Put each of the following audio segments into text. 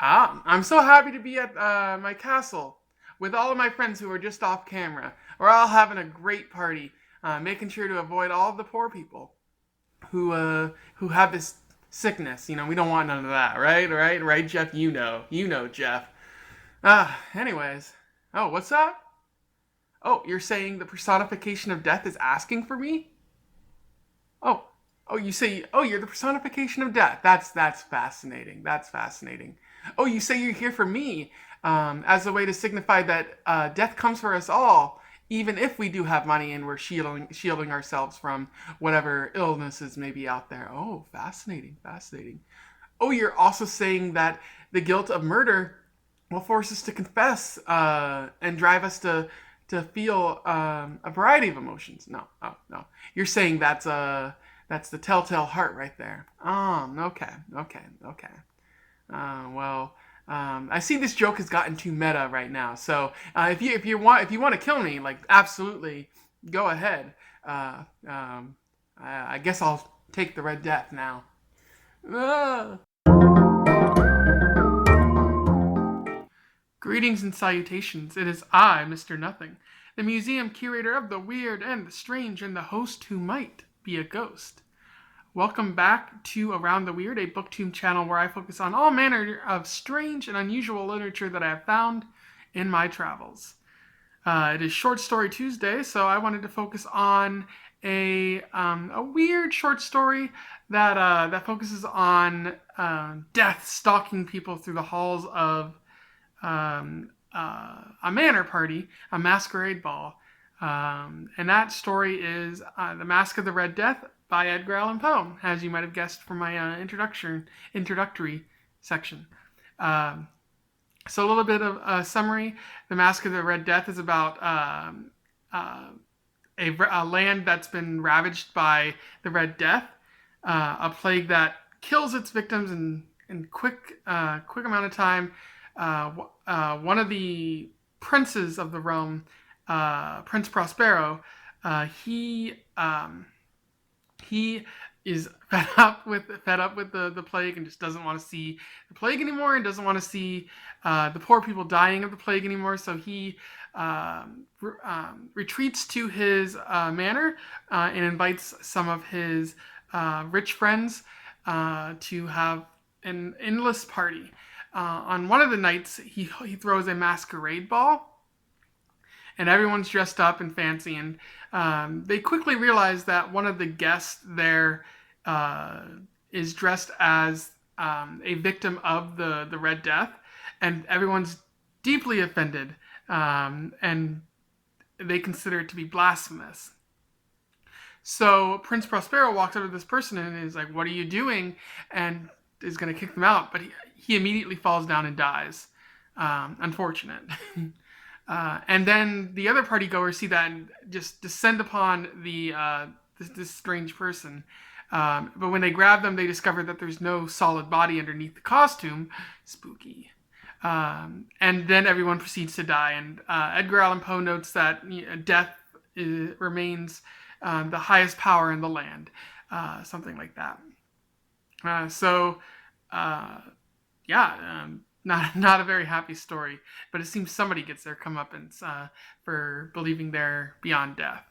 I'm so happy to be at my castle with all of my friends who are just off camera. We're all having a great party, making sure to avoid all of the poor people who have this sickness. We don't want none of that, right? Right, Jeff. Jeff. Anyways. Oh, what's that? Oh, you're saying the personification of death is asking for me? Oh, you say, oh, you're the personification of death. That's fascinating. That's fascinating. Oh, you say you're here for me, as a way to signify that death comes for us all, even if we do have money and we're shielding ourselves from whatever illnesses may be out there. Oh, fascinating, fascinating. Oh, you're also saying that the guilt of murder will force us to confess and drive us to feel a variety of emotions. No, oh, no. You're saying that's the telltale heart right there. Okay, okay, okay. Well, I see this joke has gotten too meta right now. So if you want to kill me, like absolutely, go ahead. I guess I'll take the Red Death now. Ah. Greetings and salutations. It is I, Mr. Nothing, the museum curator of the weird and the strange, and the host who might be a ghost. Welcome back to Around the Weird, a booktube channel where I focus on all manner of strange and unusual literature that I have found in my travels. It is Short Story Tuesday, so I wanted to focus on a weird short story that focuses on death stalking people through the halls of a manor party, a masquerade ball. And that story is The Masque of the Red Death by Edgar Allan Poe, as you might have guessed from my introductory section. So a little bit of a summary. The Masque of the Red Death is about a land that's been ravaged by the Red Death, a plague that kills its victims in quick amount of time. One of the princes of the realm, Prince Prospero, he is fed up with the plague and just doesn't want to see the plague anymore, and doesn't want to see the poor people dying of the plague anymore. So he retreats to his manor and invites some of his rich friends to have an endless party. On one of the nights, he throws a masquerade ball, and everyone's dressed up and fancy, and they quickly realize that one of the guests there is dressed as a victim of the Red Death, and everyone's deeply offended, and they consider it to be blasphemous. So Prince Prospero walks up to this person and is like, "What are you doing?" and is going to kick them out, but he immediately falls down and dies. Unfortunate. And then the other party goers see that and just descend upon this strange person. But when they grab them, they discover that there's no solid body underneath the costume. Spooky. And then everyone proceeds to die. And Edgar Allan Poe notes that death remains the highest power in the land. Something like that. Not a very happy story, but it seems somebody gets their comeuppance for believing they're beyond death.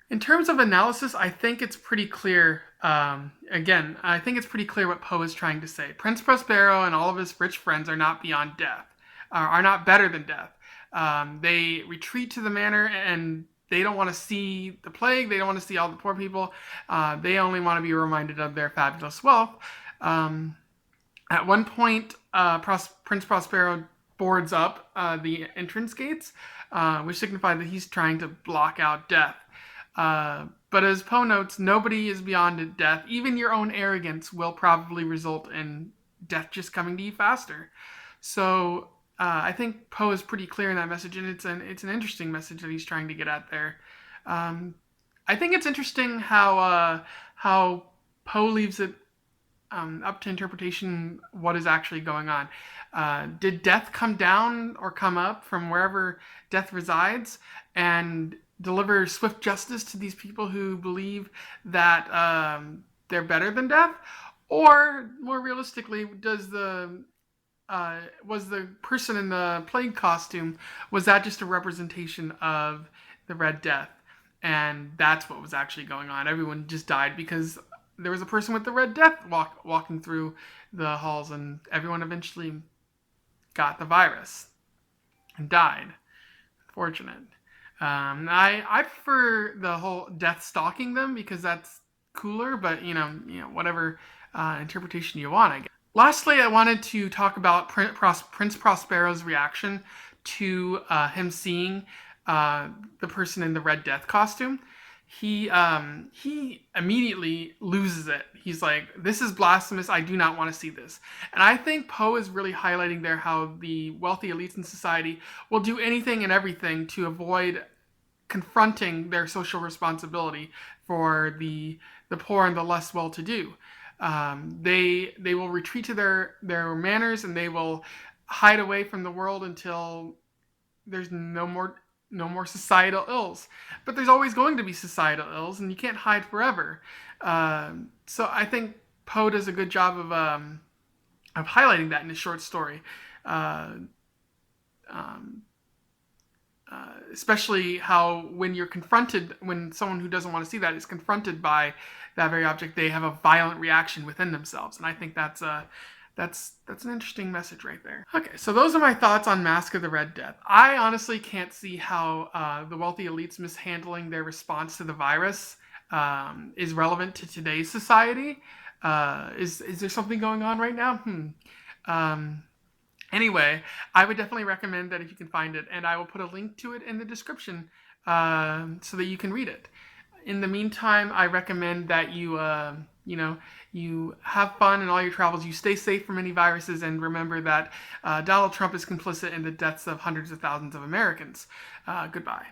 In terms of analysis, I think it's pretty clear. I think it's pretty clear what Poe is trying to say. Prince Prospero and all of his rich friends are not beyond death, are not better than death. They retreat to the manor, and they don't want to see the plague. They don't want to see all the poor people. They only want to be reminded of their fabulous wealth. At one point, Prince Prospero boards up the entrance gates, which signify that he's trying to block out death. But as Poe notes, nobody is beyond death. Even your own arrogance will probably result in death just coming to you faster. So I think Poe is pretty clear in that message, and it's an interesting message that he's trying to get at there. I think it's interesting how Poe leaves it up to interpretation what is actually going on. Did death come down or come up from wherever death resides and deliver swift justice to these people who believe that they're better than death? Or, more realistically, does the was the person in the plague costume, was that just a representation of the Red Death? And that's what was actually going on. Everyone just died because there was a person with the Red Death walking through the halls, and everyone eventually got the virus and died. Fortunate. I prefer the whole death stalking them because that's cooler, but whatever interpretation you want, I guess. Lastly, I wanted to talk about Prince Prospero's reaction to him seeing the person in the Red Death costume. He immediately loses it. He's like, "This is blasphemous. I do not want to see this." And I think Poe is really highlighting there how the wealthy elites in society will do anything and everything to avoid confronting their social responsibility for the poor and the less well-to-do. They will retreat to their manners, and they will hide away from the world until there's no more societal ills. But there's always going to be societal ills, and you can't hide forever. So I think Poe does a good job of highlighting that in his short story. Uh, um, Especially how when someone who doesn't want to see that is confronted by that very object, they have a violent reaction within themselves, and I think that's an interesting message right there. Okay, so those are my thoughts on Masque of the Red Death. I honestly can't see how the wealthy elites mishandling their response to the virus is relevant to today's society. Is there something going on right now? Anyway, I would definitely recommend that if you can find it, and I will put a link to it in the description so that you can read it. In the meantime, I recommend that you have fun in all your travels. You stay safe from any viruses, and remember that Donald Trump is complicit in the deaths of hundreds of thousands of Americans. Goodbye.